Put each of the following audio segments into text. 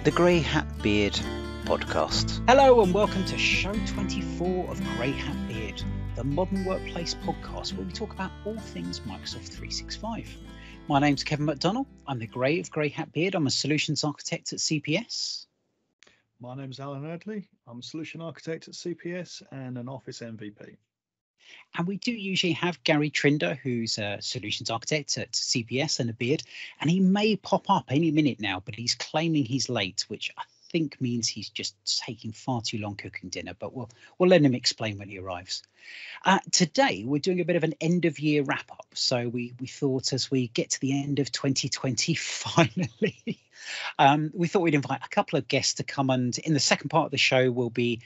the Grey Hat Beard podcast. Hello and welcome to show 24 of Grey Hat Beard, the modern workplace podcast where we talk about all things Microsoft 365. My name's Kevin McDonnell. I'm the Grey of Grey Hat Beard. I'm a solutions architect at CPS. My name's Alan Erdley. I'm a solution architect at CPS and an Office MVP. And we do usually have Gary Trinder, who's a solutions architect at CPS and a beard, and he may pop up any minute now, but he's claiming he's late, which I think means he's just taking far too long cooking dinner, but we'll let him explain when he arrives. Today, we're doing a bit of an end of year wrap up. So we thought as we get to the end of 2020, finally, we thought we'd invite a couple of guests to come, and in the second part of the show, we'll be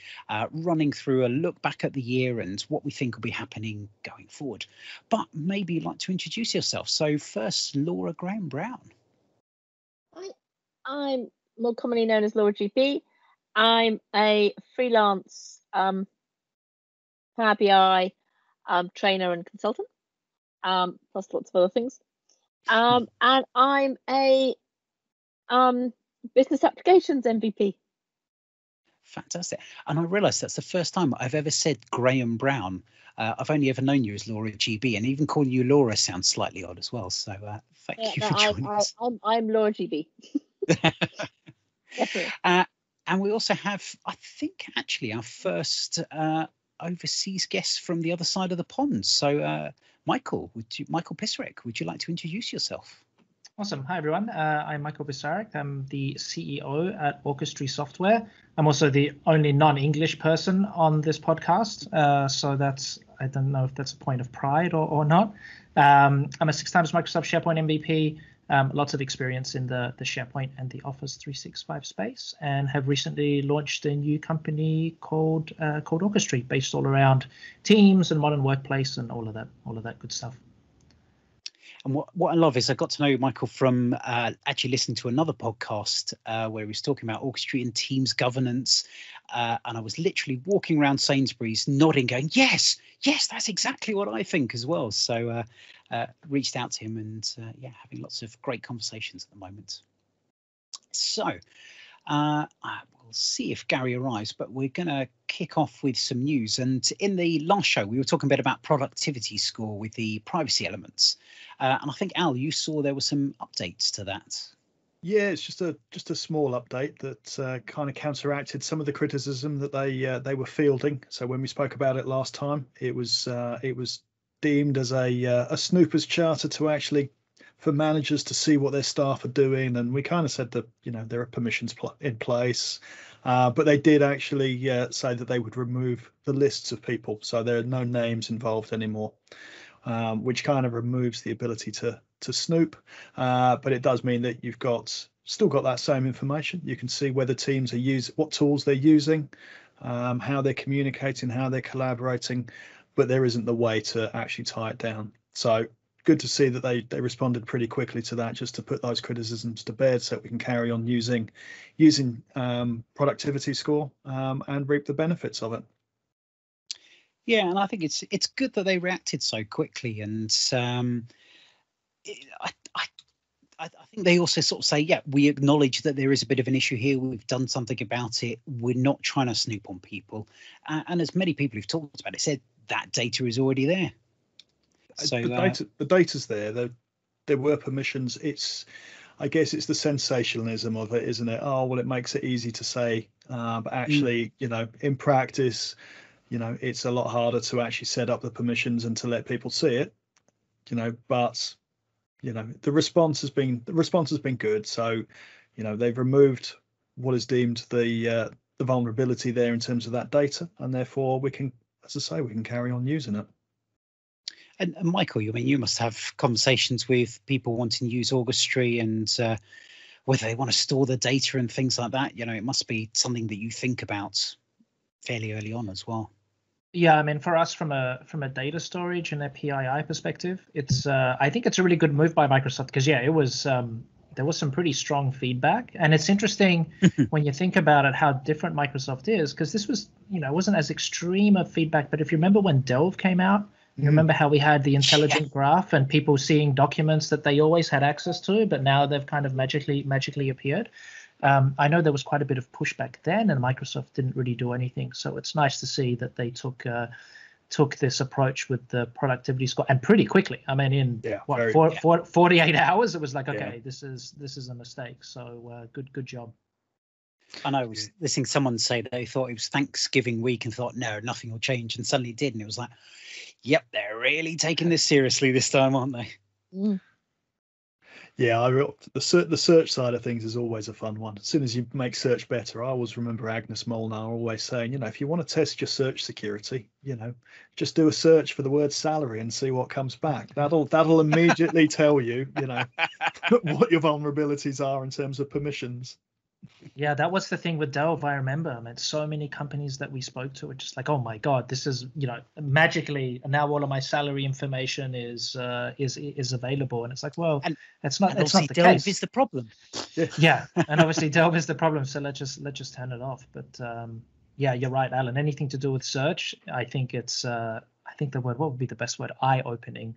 running through a look back at the year and what we think will be happening going forward. But maybe you'd like to introduce yourself. So first, Laura Graham Brown. Hi, I'm more commonly known as Laura GB. I'm a freelance Power BI trainer and consultant, plus lots of other things. And I'm a business applications MVP. Fantastic. And I realised that's the first time I've ever said Graham Brown. I've only ever known you as Laura GB, and even calling you Laura sounds slightly odd as well. So thank you for joining us. I'm Laura GB. And we also have, I think, actually our first overseas guest from the other side of the pond. So Michal Pisarek, would you like to introduce yourself? Awesome. Hi, everyone. I'm Michal Pisarek. I'm the CEO at Orchestry Software. I'm also the only non-English person on this podcast. So I don't know if that's a point of pride or not. I'm a 6 times Microsoft SharePoint MVP. Lots of experience in the SharePoint and the Office 365 space, and have recently launched a new company called Orchestry, based all around Teams and modern workplace and all of that good stuff. And what I love is I got to know Michal from actually listening to another podcast where he was talking about Orchestry and Teams governance. And I was literally walking around Sainsbury's nodding, going, yes, that's exactly what I think as well. So reached out to him and having lots of great conversations at the moment. So we'll see if Gary arrives, but we're going to kick off with some news. And in the last show, we were talking a bit about productivity score with the privacy elements. And I think, Al, you saw there were some updates to that. Yeah, it's just a small update that kind of counteracted some of the criticism that they were fielding. So when we spoke about it last time, it was deemed as a snooper's charter to actually for managers to see what their staff are doing, and we kind of said that there are permissions in place, but they did actually say that they would remove the lists of people, so there are no names involved anymore, which kind of removes the ability to snoop, but it does mean that you've still got that same information. You can see whether teams are what tools they're using, how they're communicating, how they're collaborating, but there isn't the way to actually tie it down. So good to see that they responded pretty quickly to that, just to put those criticisms to bed, so we can carry on using productivity score and reap the benefits of it. Yeah, and I think it's good that they reacted so quickly, and I think they also sort of say, yeah, we acknowledge that there is a bit of an issue here. We've done something about it. We're not trying to snoop on people, and as many people who've talked about it said, that data is already there. So the data's there. There were permissions. I guess it's the sensationalism of it, isn't it? Oh, well, it makes it easy to say, but actually, in practice, it's a lot harder to actually set up the permissions and to let people see it. But the response has been good. So, they've removed what is deemed the vulnerability there in terms of that data, and therefore we can, as I say, we can carry on using it. And Michal, you must have conversations with people wanting to use Orchestry and whether they want to store the data and things like that. It must be something that you think about fairly early on as well. Yeah, for us, from a data storage and a PII perspective, I think it's a really good move by Microsoft, because it was there was some pretty strong feedback, and it's interesting when you think about it how different Microsoft is, because this was it wasn't as extreme of feedback, but if you remember when Delve came out, you remember how we had the intelligent graph and people seeing documents that they always had access to, but now they've kind of magically appeared. I know there was quite a bit of pushback then, and Microsoft didn't really do anything. So it's nice to see that they took this approach with the productivity score, and pretty quickly. I mean, in 48 hours, it was like, okay, this is a mistake. So good job. And I was listening to someone say they thought it was Thanksgiving week and thought, no, nothing will change, and suddenly it did, and it was like, yep, they're really taking this seriously this time, aren't they? Yeah, the search side of things is always a fun one. As soon as you make search better, I always remember Agnes Molnar always saying, if you want to test your search security, just do a search for the word salary and see what comes back. That'll immediately tell you, what your vulnerabilities are in terms of permissions. Yeah, that was the thing with Delve. I remember, I mean, so many companies that we spoke to were just like, oh my God, this is, magically now all of my salary information is available. And it's like, well, it's not the Delve case. is the problem. Yeah. And obviously Delve is the problem. So let's just turn it off. But yeah, you're right, Alan. Anything to do with search, I think it's, I think the word, what would be the best word? Eye-opening.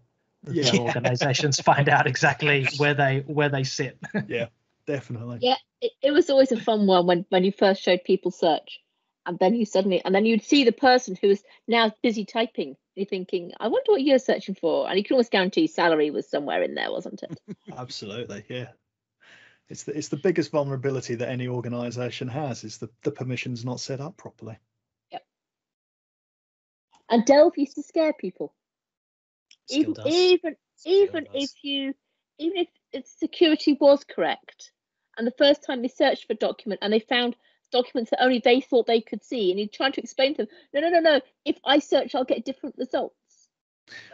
Yeah. Organizations find out exactly where they sit. Yeah. Definitely. Yeah, it was always a fun one when you first showed people search, and then you'd see the person who is now busy typing. You're thinking, I wonder what you're searching for, and you can almost guarantee salary was somewhere in there, wasn't it? Absolutely, yeah. It's the biggest vulnerability that any organisation has is the permissions not set up properly. Yep. And Delve used to scare people. Still does. Even if security was correct, and the first time they searched for a document and they found documents that only they thought they could see, and you're trying to explain to them, no, if I search, I'll get different results.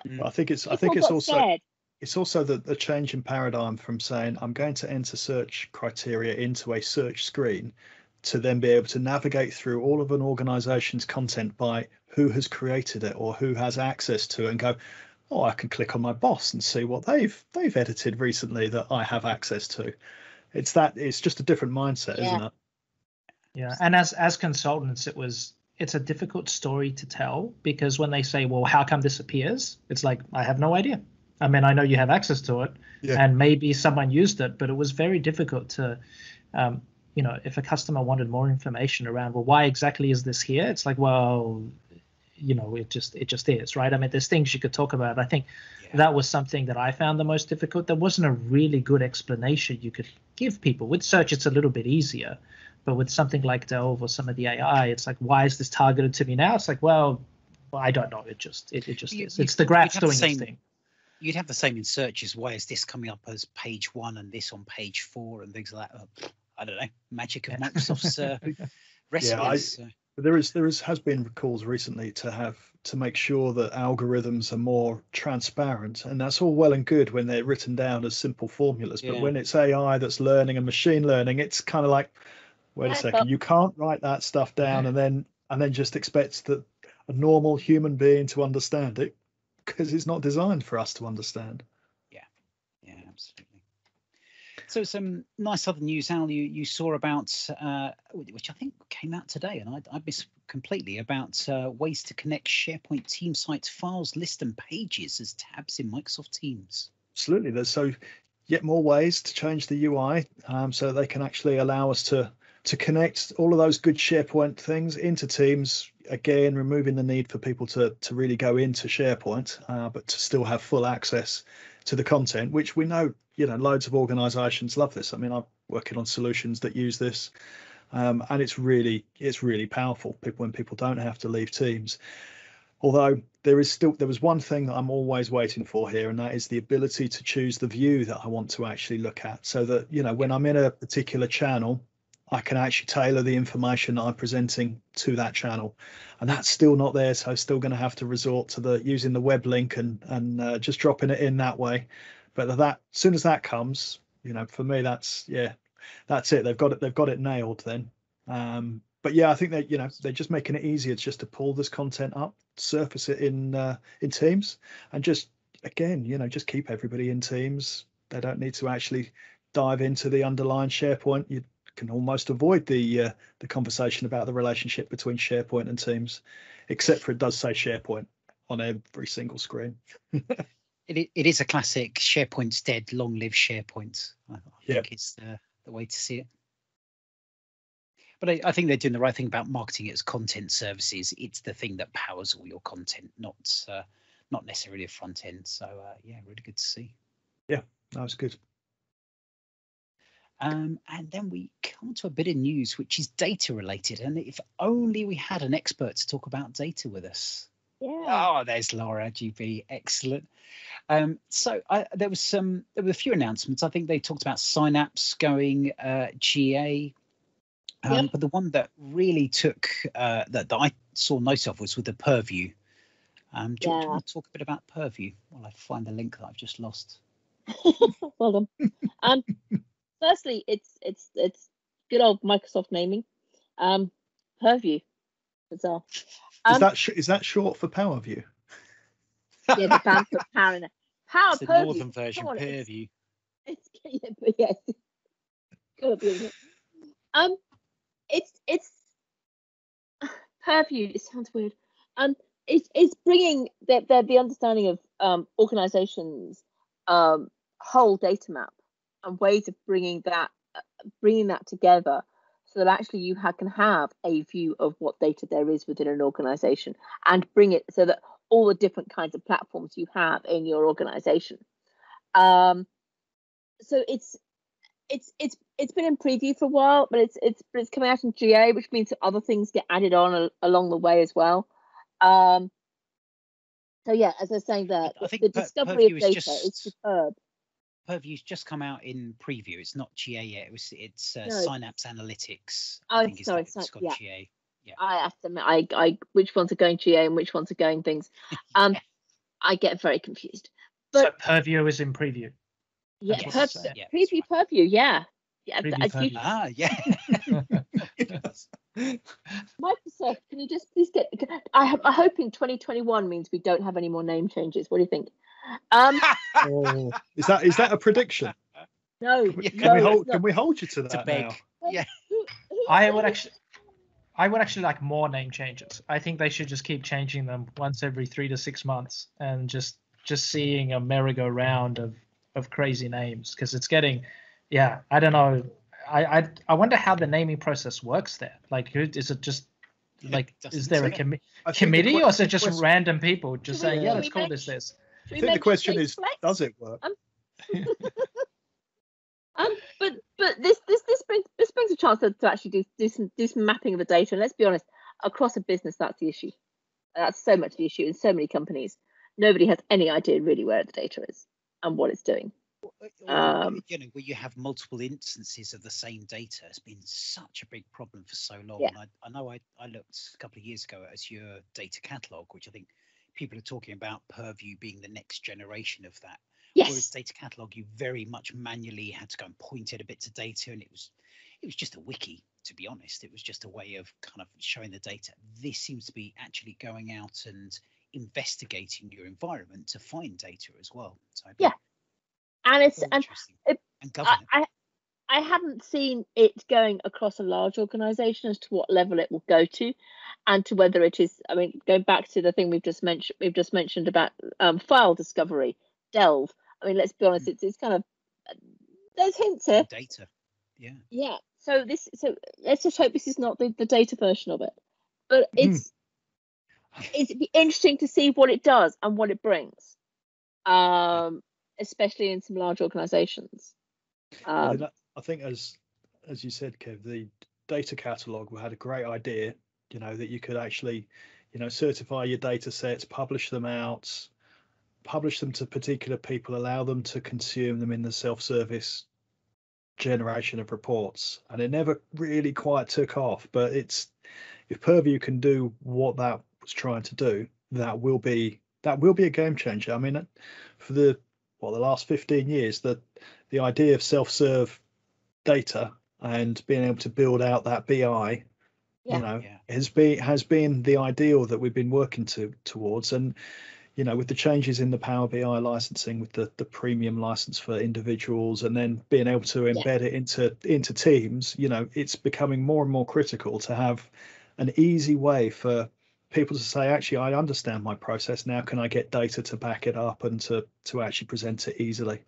Well, I think it's also the change in paradigm from saying I'm going to enter search criteria into a search screen to then be able to navigate through all of an organization's content by who has created it or who has access to it, and go, oh, I can click on my boss and see what they've edited recently that I have access to. It's just a different mindset, isn't it? Yeah, and as consultants, it's a difficult story to tell, because when they say, well, how come this appears? It's like, I have no idea. I mean, I know you have access to it, and maybe someone used it, but it was very difficult to, if a customer wanted more information around, well, why exactly is this here? It's like, well, it just is, right? I mean, there's things you could talk about. I think that was something that I found the most difficult. There wasn't a really good explanation you could give people. With search, it's a little bit easier, but with something like Delve or some of the AI, it's like, why is this targeted to me now? It's like, well, I don't know. It just is. It's the graphs doing this thing. You'd have the same in searches. Why is this coming up as page 1 and this on page 4 and things like that? I don't know. Magic of Microsoft's recipes. There has been calls recently to make sure that algorithms are more transparent, and that's all well and good when they're written down as simple formulas. But when it's AI that's learning and machine learning, it's kind of like, wait a second, you can't write that stuff down and then just expect that a normal human being to understand it, because it's not designed for us to understand. Yeah, absolutely. So some nice other news, Al, you saw about, which I think came out today, and I missed completely, about ways to connect SharePoint team sites, files, lists, and pages as tabs in Microsoft Teams. Absolutely. There's yet more ways to change the UI so they can actually allow us to connect all of those good SharePoint things into Teams, again, removing the need for people to really go into SharePoint, but to still have full access to the content, which we know, loads of organizations love this. I mean, I'm working on solutions that use this, and it's really powerful when people don't have to leave Teams. Although there was one thing that I'm always waiting for here, and that is the ability to choose the view that I want to actually look at, so that, when I'm in a particular channel, I can actually tailor the information that I'm presenting to that channel, and that's still not there. So I'm still going to have to resort to using the web link and just dropping it in that way. But as soon as that comes, for me, that's it. They've got it nailed then. But yeah, I think that they're just making it easier just to pull this content up, surface it in Teams, and just just keep everybody in Teams. They don't need to actually dive into the underlying SharePoint. You can almost avoid the conversation about the relationship between SharePoint and Teams, except for it does say SharePoint on every single screen. It is a classic SharePoint's dead, long live SharePoint. I think it's the way to see it. But I think they're doing the right thing about marketing it as content services. It's the thing that powers all your content, not necessarily a front end. So yeah, really good to see. Yeah, that was good. And then we come to a bit of news which is data related, and if only we had an expert to talk about data with us. Yeah. Oh, there's Laura, GB, excellent. So there were a few announcements. I think they talked about Synapse going GA. But the one that really took that I saw note of was with the Purview. Do you want to talk a bit about Purview while I find the link that I've just lost? Well done. Firstly, it's good old Microsoft naming. Purview. Bizarre. Is that short for PowerView? Yeah, the band for Power in it. Power It's the Purview. northern version, Purview. It's yes. Gotta be, isn't it? It's Purview. It sounds weird. It's bringing the understanding of organizations' whole data map and ways of bringing that together, so that actually you can have a view of what data there is within an organization, and bring it so that all the different kinds of platforms you have in your organization. So it's been in preview for a while, but it's coming out in GA, which means that other things get added on along the way as well. So yeah, as I was saying, there the discovery of data is superb. Purview's just come out in preview. It's not GA yet. It's No. Synapse Analytics. Oh, I think sorry, it's got yeah. GA. Yeah. I have to admit, I which ones are going GA and which ones are going things. I get very confused. But So Purview is in preview. yeah, That's what it's saying. Yeah, preview Purview, yeah. Preview Purview. Yeah. Microsoft, can you just please get? I hope in 2021 means we don't have any more name changes. What do you think? Oh, is that a prediction? No. Can we hold you to that now? Yeah. I would actually like more name changes. I think they should just keep changing them once every 3 to 6 months, and just seeing a merry-go-round of crazy names, because it's getting, I don't know. I wonder how the naming process works there. Like, is it just like, is there a committee, or is it just random people just saying, let's call this? I think the question is, does it work? But this brings a chance to actually do some mapping of the data. And let's be honest, across a business, that's the issue. That's so much the issue in so many companies. Nobody has any idea really where the data is and what it's doing. Where you have multiple instances of the same data has been such a big problem for so long. Yeah. And I know I looked a couple of years ago at Azure Data Catalog, which I think people are talking about Purview being the next generation of that. Yes. Whereas Data Catalog, you very much manually had to go and point at a bit of data, and it was just a wiki, to be honest. It was just a way of kind of showing the data. This seems to be actually going out and investigating your environment to find data as well. So yeah. And it's and govern it. I haven't seen it going across a large organization as to what level it will go to, and to whether it is. I mean, going back to the thing we've just mentioned about file discovery, Delve. I mean, let's be honest, it's kind of, there's hints here. Data, yeah. Yeah. So let's just hope this is not the data version of it. But it'd be interesting to see what it does and what it brings. Especially in some large organizations. I think as you said, Kev, the data catalog had a great idea, that you could actually, certify your data sets, publish them out, publish them to particular people, allow them to consume them in the self-service generation of reports. And it never really quite took off, but if Purview can do what that was trying to do, that will be a game changer. I mean, for the last 15 years, the idea of self-serve data and being able to build out that BI, has been the ideal that we've been working towards. And with the changes in the Power BI licensing, with the premium license for individuals, and then being able to embed it into teams, it's becoming more and more critical to have an easy way for people to say, actually, I understand my process now. Can I get data to back it up and to actually present it easily?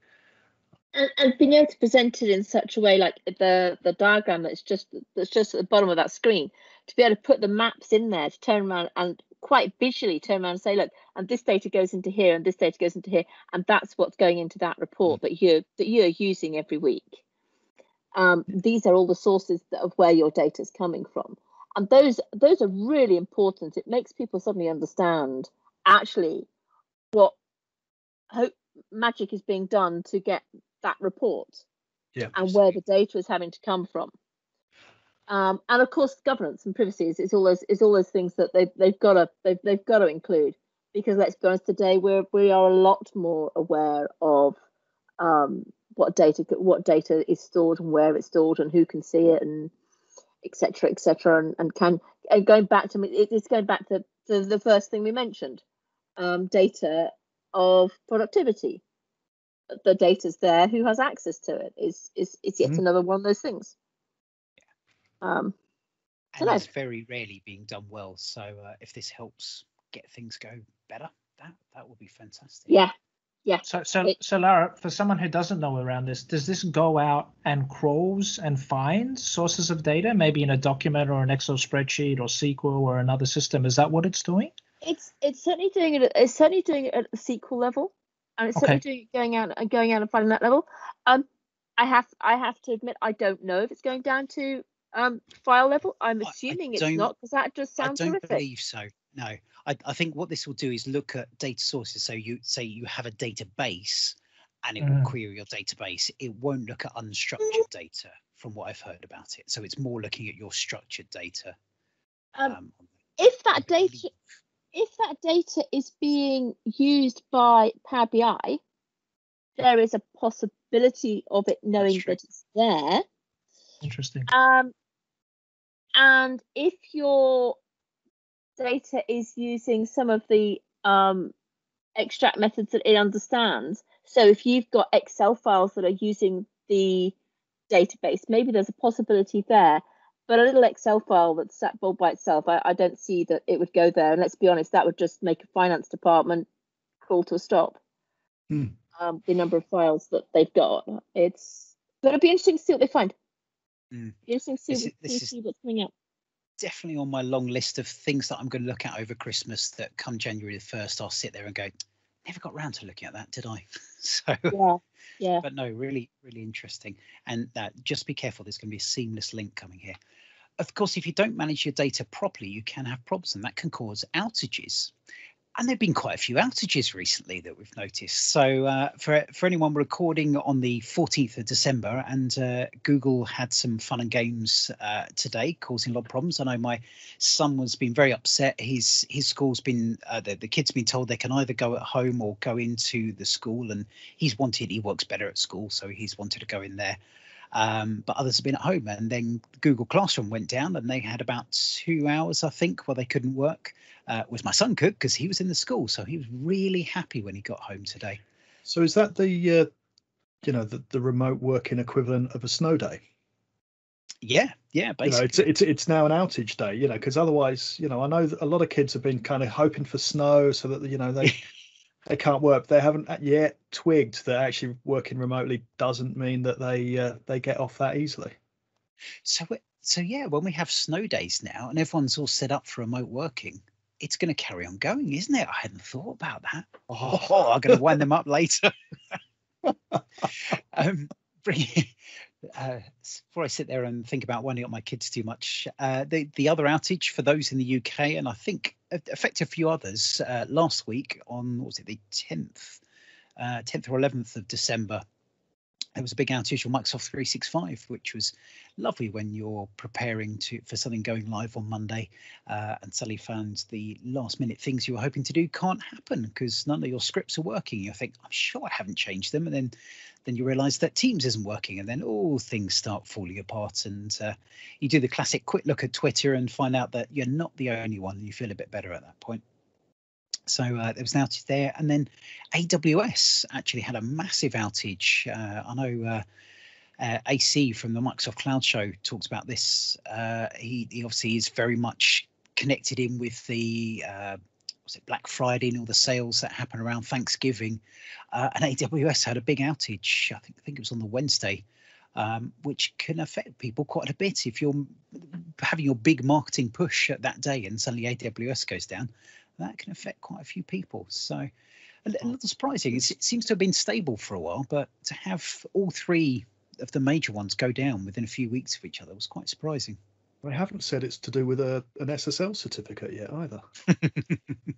And being able to present it in such a way, like the diagram that's just at the bottom of that screen, to be able to put the maps in there to turn around and quite visually turn around and say, look, and this data goes into here and this data goes into here, and that's what's going into that report that you're using every week. These are all the sources of where your data is coming from, and those are really important. It makes people suddenly understand actually what magic is being done to get that report, and where the data is having to come from. And of course, governance and privacy is all those things that they've got to include, because let's be honest, today we are a lot more aware of what data is stored and where it's stored and who can see it, and etc. and going back to it's going back to the first thing we mentioned, data of productivity. The data's there. Who has access to it is yet another one of those things. And it's very rarely being done well. So if this helps get things go better, that would be fantastic. Yeah. So Lara, for someone who doesn't know around this, does this go out and crawls and finds sources of data, maybe in a document or an Excel spreadsheet or SQL or another system? Is that what it's doing? It's certainly doing it. It's certainly doing it at the SQL level, and it's certainly doing it going out and finding that level. I have to admit, I don't know if it's going down to file level. I'm assuming it's not, because that just sounds horrific. I don't believe so. No, I think what this will do is look at data sources. So you say you have a database, and it will query your database. It won't look at unstructured data, from what I've heard about it. So it's more looking at your structured data. If that data is being used by Power BI, there is a possibility of it knowing that it's there. Interesting. And if your data is using some of the extract methods that it understands, so if you've got Excel files that are using the database, maybe there's a possibility there. But a little Excel file that's sat all by itself, I don't see that it would go there. And let's be honest, that would just make a finance department crawl to a stop. The number of files that they've got. But it'll be interesting to see what they find. Be interesting to see what's coming out. Definitely on my long list of things that I'm going to look at over Christmas, that come January the 1st, I'll sit there and go, never got round to looking at that, did I? So yeah. But no, really, really interesting. And just be careful, there's going to be a seamless link coming here. Of course, if you don't manage your data properly, you can have problems, and that can cause outages. And there have been quite a few outages recently that we've noticed. So for anyone recording on the 14th of December, and Google had some fun and games today, causing a lot of problems. I know my son was being very upset. His school's been, the kids been told they can either go at home or go into the school, and he works better at school, so he's wanted to go in there. But others have been at home, and then Google Classroom went down, and they had about 2 hours, I think, where they couldn't work. Was my son could, because he was in the school, so he was really happy when he got home today. So is that the remote working equivalent of a snow day? Yeah, basically. It's now an outage day, because otherwise, I know that a lot of kids have been kind of hoping for snow so that they can't work. They haven't yet twigged that actually working remotely doesn't mean that they get off that easily. So yeah, when we have snow days now and everyone's all set up for remote working, it's going to carry on going, isn't it? I hadn't thought about that. I'm going to wind them up later. Before I sit there and think about winding up my kids too much, the other outage for those in the UK, and I think affected a few others, last week on, what was it, the 10th or 11th of December, there was a big outage on Microsoft 365, which was lovely when you're preparing for something going live on Monday, and suddenly found the last minute things you were hoping to do can't happen because none of your scripts are working. You think, I'm sure I haven't changed them, and then you realize that Teams isn't working, and then all things start falling apart, and you do the classic quick look at Twitter and find out that you're not the only one, and you feel a bit better at that point. So there was an outage there, and then AWS actually had a massive outage. I know AC from the Microsoft Cloud Show talks about this. He obviously is very much connected in with the was it Black Friday and all the sales that happen around Thanksgiving, and AWS had a big outage. I think it was on the Wednesday, which can affect people quite a bit. If you're having your big marketing push at that day and suddenly AWS goes down, that can affect quite a few people. So a little surprising. It seems to have been stable for a while, but to have all three of the major ones go down within a few weeks of each other was quite surprising. They haven't said it's to do with an SSL certificate yet either.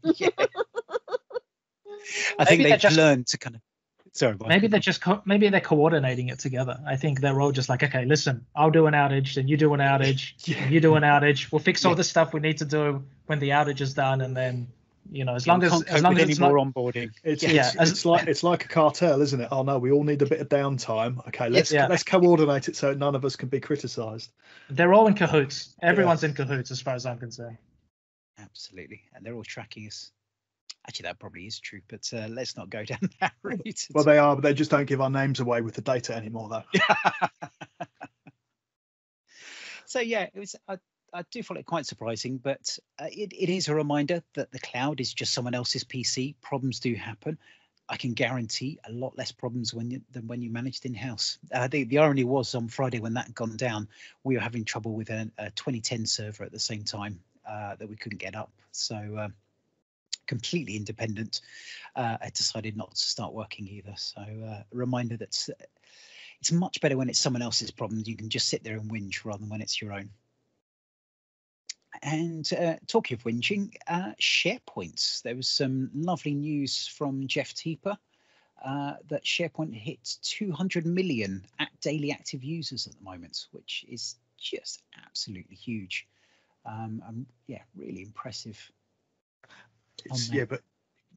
Yeah. I think they've learned to kind of. Sorry, maybe they're coordinating it together. I think they're all just like, okay, listen, I'll do an outage, then you do an outage, and you do an outage. We'll fix all the stuff we need to do when the outage is done, and then as long as it's not onboarding. It's like a cartel, isn't it? Oh no, we all need a bit of downtime. Okay, let's coordinate it so none of us can be criticised. They're all in cahoots. Everyone's in cahoots as far as I'm concerned. Absolutely, and they're all tracking us. Actually, that probably is true, but let's not go down that route. Well, they are, but they just don't give our names away with the data anymore, though. So yeah, it was. I do find it quite surprising, but it is a reminder that the cloud is just someone else's PC. Problems do happen. I can guarantee a lot less problems than when you managed in-house. The irony was on Friday when that had gone down, we were having trouble with a 2010 server at the same time that we couldn't get up. So completely independent, I decided not to start working either. So a reminder that it's much better when it's someone else's problem. You can just sit there and whinge rather than when it's your own. And talking of whinging, SharePoint. There was some lovely news from Jeff Teeper that SharePoint hits 200 million daily active users at the moment, which is just absolutely huge. Really impressive. But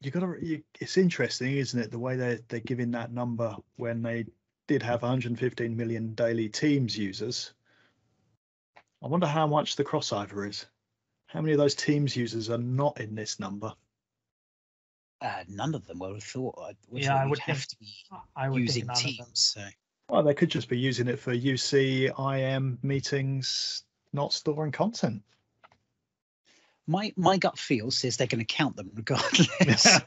it's interesting, isn't it, the way they're giving that number when they did have 115 million daily Teams users. I wonder how much the crossover is. How many of those Teams users are not in this number? None of them. I would have thought. I would have to be using Teams. So. Well, they could just be using it for UC, IM meetings, not storing content. My gut feel says they're going to count them regardless.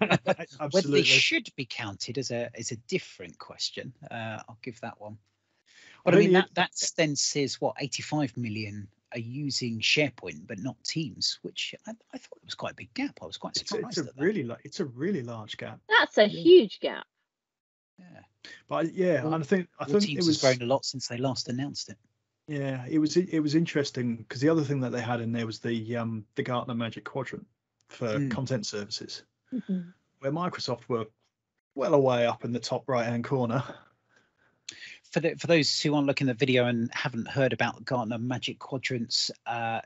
Whether they should be counted is a different question. I'll give that one. But I mean that then says what 85 million are using SharePoint but not Teams, which I thought it was quite a big gap. I was quite surprised. It's a really large gap. That's a huge gap. Yeah, but I think Teams has grown a lot since they last announced it. Yeah, it was interesting because the other thing that they had in there was the Gartner Magic Quadrant for content services, where Microsoft were well away up in the top right-hand corner. For those who aren't looking at the video and haven't heard about Gartner Magic Quadrants,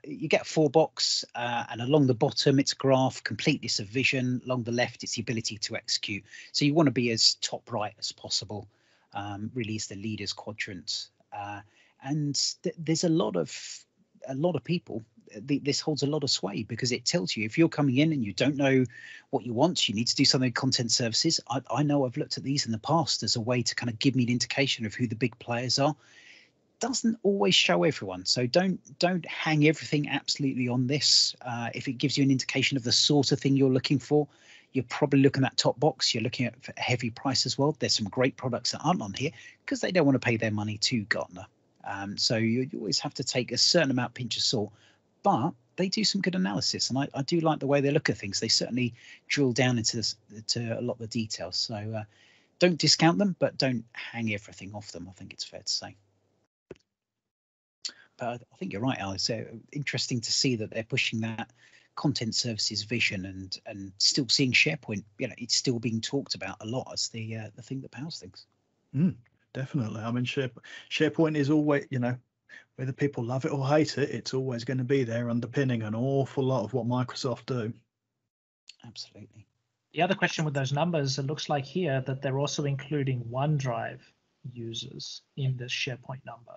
you get a 4-box, and along the bottom it's a graph, completeness of vision. Along the left, it's the ability to execute. So you want to be as top right as possible. Really is the leaders quadrant. And there's a lot of people. This holds a lot of sway because it tells you if you're coming in and you don't know what you want, you need to do something with content services. I know I've looked at these in the past as a way to kind of give me an indication of who the big players are. Doesn't always show everyone, so don't hang everything absolutely on this. If it gives you an indication of the sort of thing you're looking for, you're probably looking at that top box. You're looking at a heavy price as well. There's some great products that aren't on here because they don't want to pay their money to Gartner. So you always have to take a certain amount pinch of salt, but they do some good analysis, and I do like the way they look at things. They certainly drill down into a lot of the details. So don't discount them, but don't hang everything off them. I think it's fair to say. But I think you're right, Alex. So interesting to see that they're pushing that content services vision and still seeing SharePoint. It's still being talked about a lot as the thing that powers things. Definitely. I mean, SharePoint is always, whether people love it or hate it, it's always going to be there underpinning an awful lot of what Microsoft do. Absolutely. The other question with those numbers, it looks like here that they're also including OneDrive users in this SharePoint number.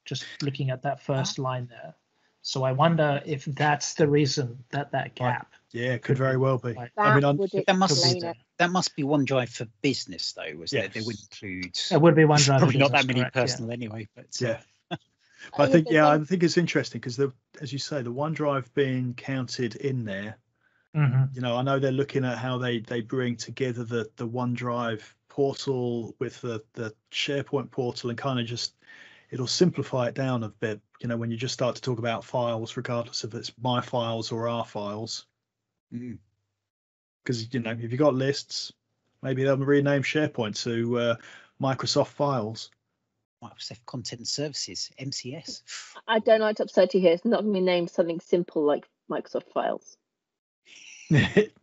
Just looking at that first line there. So I wonder if that's the reason that gap. Yeah, it could very well be. That must be OneDrive for business, though, was yes. They would include. It would be OneDrive. Probably not that many personal anyway, but yeah. But I think it's interesting because as you say, the OneDrive being counted in there You know, I know they're looking at how they bring together the OneDrive portal with the SharePoint portal, and kind of just, it'll simplify it down a bit, you know, when you just start to talk about files, regardless if it's my files or our files. Because, you know, if you've got lists, maybe they'll rename SharePoint to Microsoft Files. Microsoft Content Services, MCS. I don't like to upset you here. It's not going to be named something simple like Microsoft Files.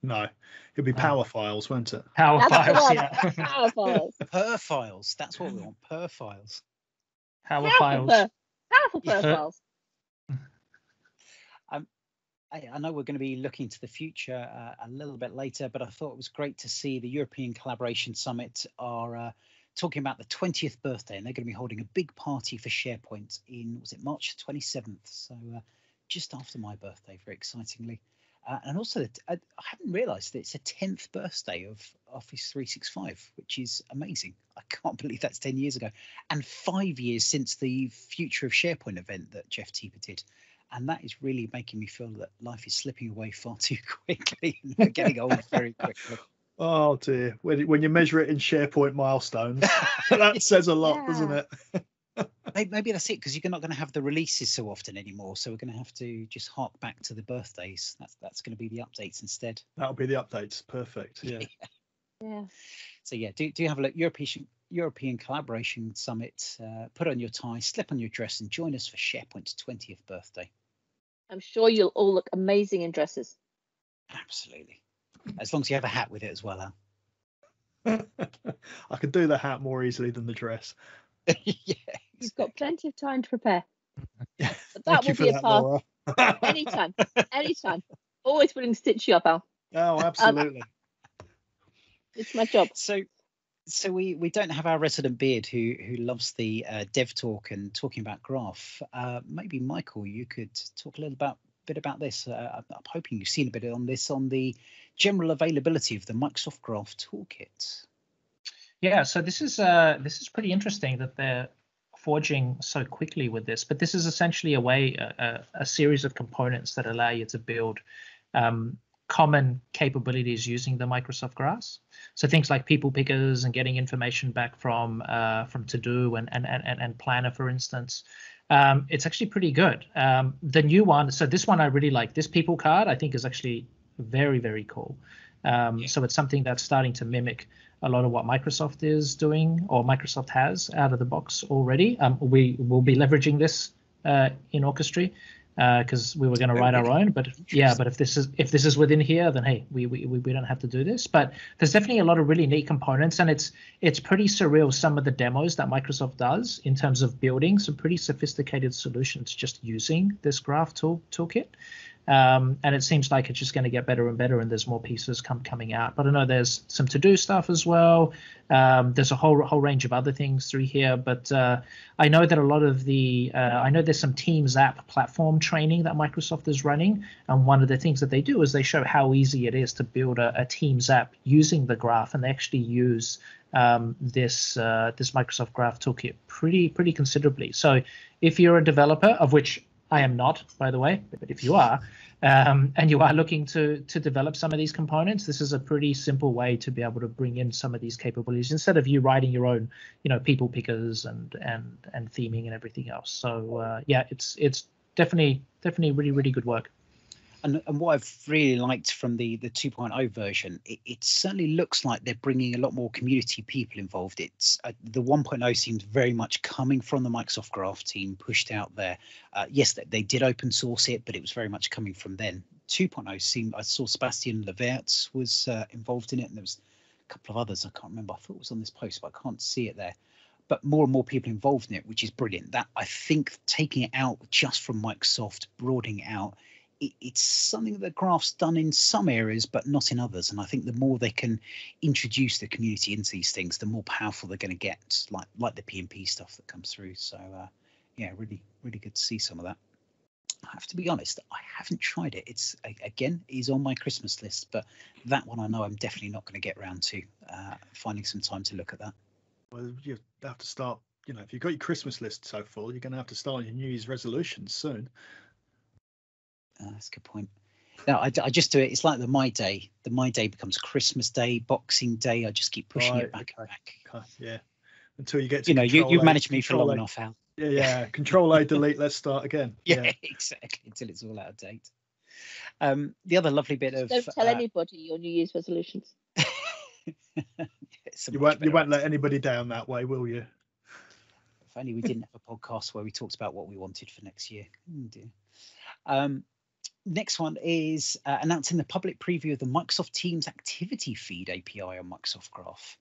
No, it'll be Power Files, won't it? Power That's the files, one. yeah. Power Files. Per files. That's what we want. Per files. Power Powerful files. Powerful per files. I know we're going to be looking to the future a little bit later, but I thought it was great to see the European Collaboration Summit are talking about the 20th birthday, and they're going to be holding a big party for SharePoint in, was it March 27th? So just after my birthday, very excitingly. And also, I hadn't realised that it's a 10th birthday of Office 365, which is amazing. I can't believe that's 10 years ago. And 5 years since the Future of SharePoint event that Jeff Teeper did. And that is really making me feel that life is slipping away far too quickly and we're getting old very quickly. Oh dear, when you measure it in SharePoint milestones, that says a lot, doesn't it? Maybe that's it, because you're not going to have the releases so often anymore. So we're going to have to just hark back to the birthdays. That's going to be the updates instead. That'll be the updates. Perfect. Yeah. Yeah. So yeah, do have a look. European Collaboration Summit. Put on your tie, slip on your dress, and join us for SharePoint's 20th birthday. I'm sure you'll all look amazing in dresses. Absolutely, as long as you have a hat with it as well, Al. I could do the hat more easily than the dress. Yeah, You've got plenty of time to prepare. Yeah, But that will be a part. Laura. Anytime. Always willing to stitch you up, Al. Oh, absolutely. It's my job. So we don't have our resident beard who loves the dev talk and talking about graph. Maybe Michael, you could talk a little bit about this. I'm hoping you've seen a bit on this on the general availability of the Microsoft Graph Toolkit. Yeah, so this is pretty interesting that they're forging so quickly with this. But this is essentially a series of components that allow you to build common capabilities using the Microsoft Graphs. So things like people pickers and getting information back from To-Do and Planner, for instance. It's actually pretty good. The new one, so this one I really like. This people card I think is actually very, very cool. So it's something that's starting to mimic a lot of what Microsoft is doing, or Microsoft has out of the box already. We will be leveraging this in Orchestry because we were going to write our own. But yeah, but if this is within here, then hey, we don't have to do this. But there's definitely a lot of really neat components, and it's pretty surreal, some of the demos that Microsoft does in terms of building some pretty sophisticated solutions just using this graph toolkit. And it seems like it's just going to get better and better, and there's more pieces coming out. But I know there's some to-do stuff as well. There's a whole range of other things through here. But I know that a lot of I know there's some Teams app platform training that Microsoft is running, and one of the things that they do is they show how easy it is to build a Teams app using the graph, and they actually use this Microsoft Graph Toolkit pretty considerably. So if you're a developer, of which I am not, by the way, but if you are, and you are looking to develop some of these components, this is a pretty simple way to be able to bring in some of these capabilities instead of you writing your own, people pickers and theming and everything else. So yeah, it's definitely really good work. And what I've really liked from the 2.0 version, it certainly looks like they're bringing a lot more community people involved. It's the 1.0 seems very much coming from the Microsoft Graph team, pushed out there. Yes, they did open source it, but it was very much coming from then. 2.0 seemed, I saw Sebastian Levertz was involved in it, and there was a couple of others. I can't remember. I thought it was on this post, but I can't see it there. But more and more people involved in it, which is brilliant. That I think taking it out just from Microsoft, broadening it out, it's something that Graph's done in some areas, but not in others. And I think the more they can introduce the community into these things, the more powerful they're going to get, like the PnP stuff that comes through. So yeah, really good to see some of that. I have to be honest, I haven't tried it. It's again is on my Christmas list, but that one I know I'm definitely not going to get around to finding some time to look at that. Well, you have to start. If you've got your Christmas list so full, you're going to have to start your New Year's resolutions soon. That's a good point. No, I just do it. It's like the My Day. The My Day becomes Christmas Day, Boxing Day. I just keep pushing it back and back. Okay, yeah. Until you get to you've managed me for long enough, Al. Yeah. Control A, delete. Let's start again. Yeah, exactly. Until it's all out of date. The other lovely bit of don't tell anybody your New Year's resolutions. You won't let anybody down that way, will you? If only we didn't have a podcast where we talked about what we wanted for next year. Oh dear. Next one is announcing the public preview of the Microsoft Teams Activity Feed API on Microsoft Graph.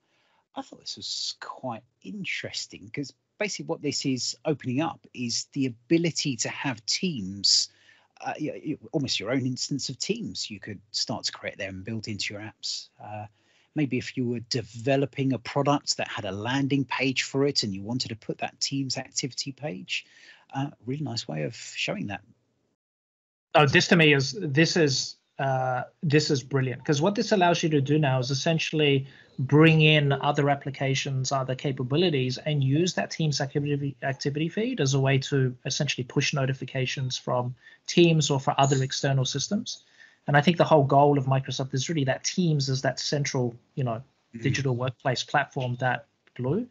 I thought this was quite interesting because basically what this is opening up is the ability to have Teams, almost your own instance of Teams. You could start to create them and build into your apps. Maybe if you were developing a product that had a landing page for it and you wanted to put that Teams activity page, really nice way of showing that. Oh, this to me is brilliant, because what this allows you to do now is essentially bring in other applications, other capabilities, and use that Teams activity feed as a way to essentially push notifications from Teams or for other external systems. And I think the whole goal of Microsoft is really that Teams is that central, digital workplace platform that glue.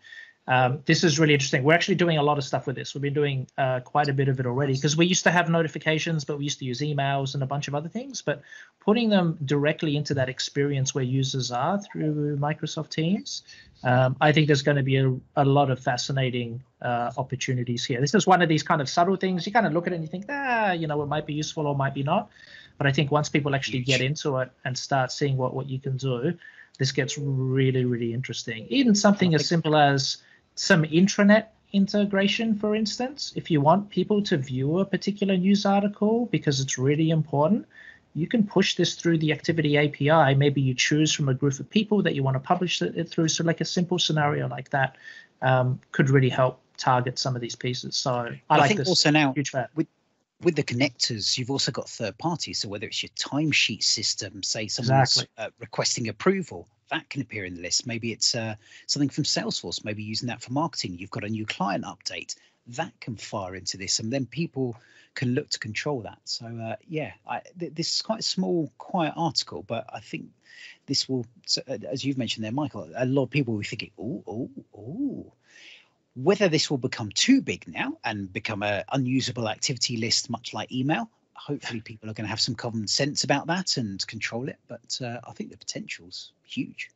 This is really interesting. We're actually doing a lot of stuff with this. We've been doing quite a bit of it already, because we used to have notifications, but we used to use emails and a bunch of other things. But putting them directly into that experience where users are through Microsoft Teams, I think there's going to be a lot of fascinating opportunities here. This is one of these kind of subtle things. You kind of look at it and you think, it might be useful or might be not. But I think once people actually get into it and start seeing what you can do, this gets really, really interesting. Even something as simple as some intranet integration, for instance. If you want people to view a particular news article because it's really important, you can push this through the Activity API. Maybe you choose from a group of people that you want to publish it through. So like a simple scenario like that could really help target some of these pieces. So I like think this. Also now huge fan. With the connectors, you've also got third parties. So whether it's your timesheet system, say someone's requesting approval, that can appear in the list. Maybe it's something from Salesforce, maybe using that for marketing. You've got a new client update that can fire into this, and then people can look to control that. So this is quite a small, quiet article, but I think this will, as you've mentioned there, Michael, a lot of people will be thinking, oh. Whether this will become too big now and become an unusable activity list, much like email, hopefully people are going to have some common sense about that and control it. But I think the potential's huge.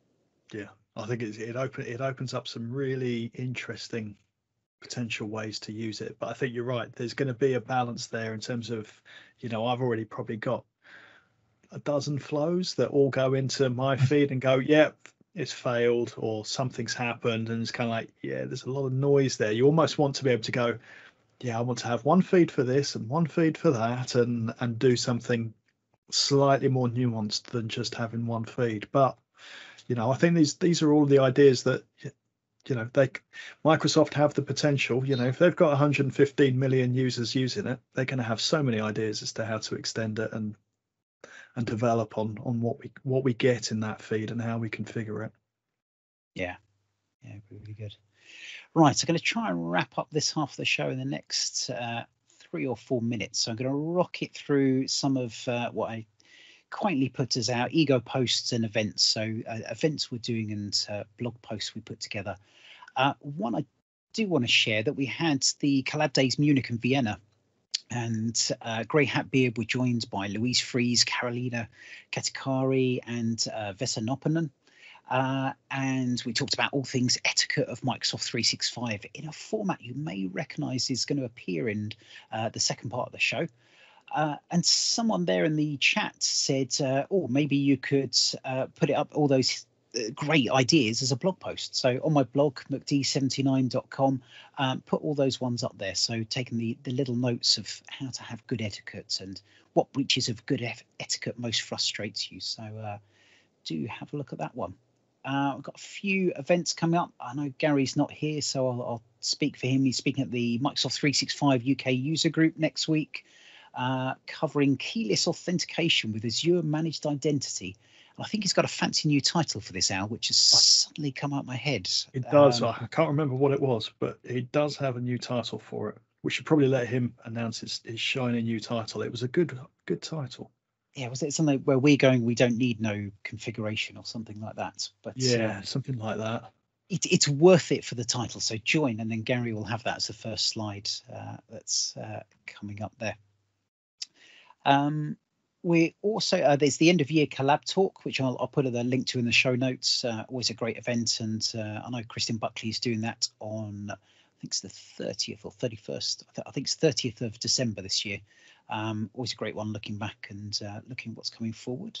Yeah, I think it opens up some really interesting potential ways to use it. But I think you're right. There's going to be a balance there in terms of, I've already probably got a dozen flows that all go into my feed and go, it's failed or something's happened, and it's kind of like, there's a lot of noise there. You almost want to be able to go, I want to have one feed for this and one feed for that, and do something slightly more nuanced than just having one feed. But I think these are all the ideas that Microsoft have the potential. If they've got 115 million users using it, they're going to have so many ideas as to how to extend it and develop on what we get in that feed and how we configure it. Yeah, really good. Right, I'm going to try and wrap up this half of the show in the next 3 or 4 minutes. So I'm going to rocket through some of what I quaintly put as our ego posts and events. So events we're doing and blog posts we put together. One I do want to share, that we had the Collab Days Munich and Vienna. And Grey Hat Beard were joined by Louise Fries, Carolina Katikari, and Vesa Noppanen. And we talked about all things etiquette of Microsoft 365 in a format you may recognize is going to appear in the second part of the show. And someone there in the chat said, maybe you could put it up, all those great ideas, as a blog post. So on my blog, mcd79.com, put all those ones up there. So taking the little notes of how to have good etiquette and what breaches of good etiquette most frustrates you. So do have a look at that one. I've got a few events coming up. I know Gary's not here, so I'll speak for him. He's speaking at the Microsoft 365 UK user group next week, covering keyless authentication with Azure Managed Identity. I think he's got a fancy new title for this, Al, which has suddenly come out of my head. It does. I can't remember what it was, but he does have a new title for it. We should probably let him announce his shiny new title. It was a good title. Yeah, was it something where we're going, we don't need no configuration or something like that? But yeah, something like that. It's worth it for the title. So join, and then Gary will have that as the first slide that's coming up there. We also there's the end of year Collab talk, which I'll put a link to in the show notes. Always a great event, and I know Kristin Buckley is doing that on, I think it's the 30th or 31st. I think it's 30th of December this year. Always a great one, looking back and looking what's coming forward.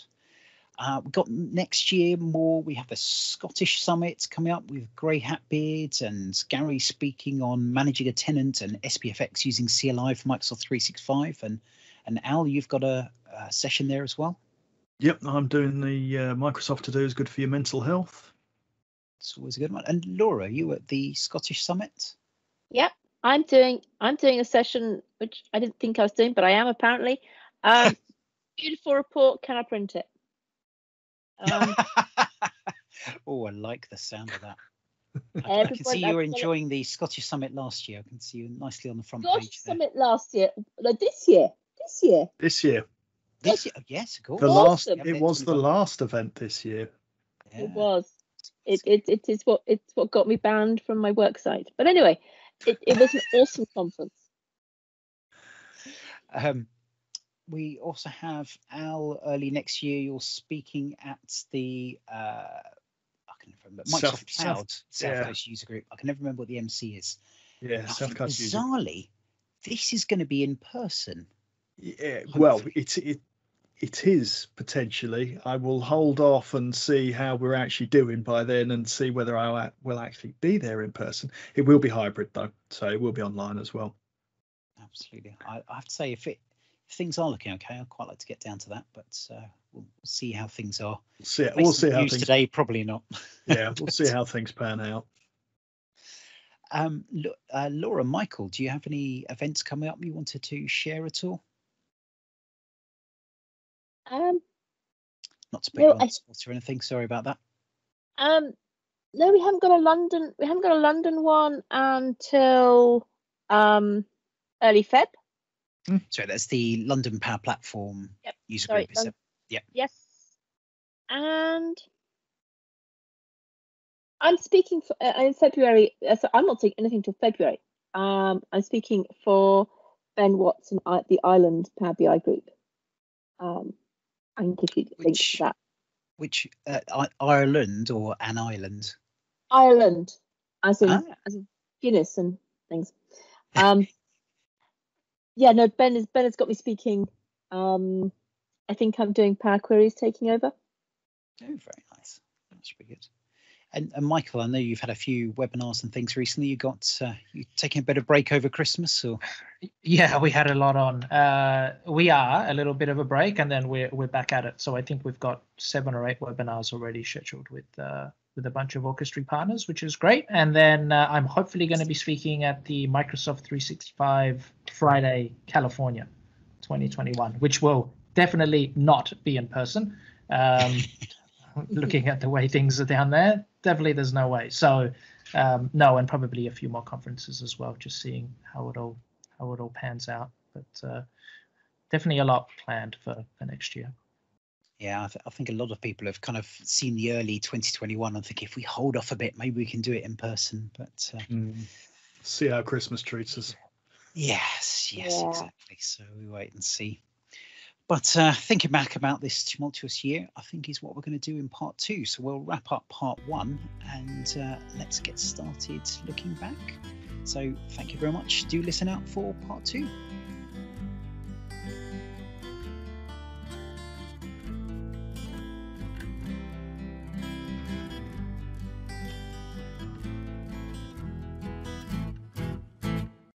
We've got next year more. We have the Scottish Summit coming up with Grey Hat Beard and Gary speaking on managing a tenant and SPFX using CLI for Microsoft 365. And Al, you've got a session there as well. Yep, I'm doing the Microsoft To Do is good for your mental health. It's always a good one. And Laura, you at the Scottish Summit? Yep, I'm doing a session which I didn't think I was doing, but I am apparently. Beautiful report. Can I print it? Oh, I like the sound of that. I can see you were enjoying the Scottish Summit last year. I can see you nicely on the front Scottish page there. Summit last year. No, this year. Oh, Yes, of course. The last. Awesome. It was the last event this year. Yeah. It was. It's what got me banned from my work site. But anyway, it was an awesome conference. We also have Al early next year. You're speaking at the I can never remember Microsoft Cloud South Coast User Group. I can never remember what the MC is. Yeah, South Coast User. Bizarrely, this is going to be in person. Yeah, Hopefully. well, it is potentially. I will hold off and see how we're actually doing by then, and see whether I will actually be there in person. It will be hybrid though, so it will be online as well. Absolutely. I have to say, if things are looking okay, I'd quite like to get down to that, but we'll see how things are. We'll see how things today. Probably not. Yeah, we'll see how things pan out. Laura, Michael, do you have any events coming up you wanted to share at all? Not to put you on the spot or anything. Sorry about that. No, we haven't got a London. We haven't got a London one until early Feb. Sorry, that's the London Power Platform user group. Yep. Yes. And I'm speaking for, in February. So I'm not saying anything till February. I'm speaking for Ben Watson at the Ireland Power BI group. I can give you the link to that. Which Ireland or an island? Ireland, as in Guinness and things. Yeah, no, Ben has got me speaking. I think I'm doing Power Queries taking over. Oh, very nice. That's pretty good. And Michael, I know you've had a few webinars and things recently. You taking a bit of break over Christmas, or? Yeah, we had a lot on. We are a little bit of a break, and then we're back at it. So I think we've got 7 or 8 webinars already scheduled with a bunch of Orchestry partners, which is great. And then I'm hopefully going to be speaking at the Microsoft 365 Friday, California, 2021, which will definitely not be in person. Looking at the way things are down there, definitely there's no way. So no, and probably a few more conferences as well, just seeing how it all pans out. But definitely a lot planned for next year. Yeah, I think a lot of people have kind of seen the early 2021 and think if we hold off a bit, maybe we can do it in person. But see how Christmas treats us. Yes, exactly. So we wait and see. But thinking back about this tumultuous year, I think is what we're going to do in part 2. So we'll wrap up part 1 and let's get started looking back. So thank you very much. Do listen out for part 2.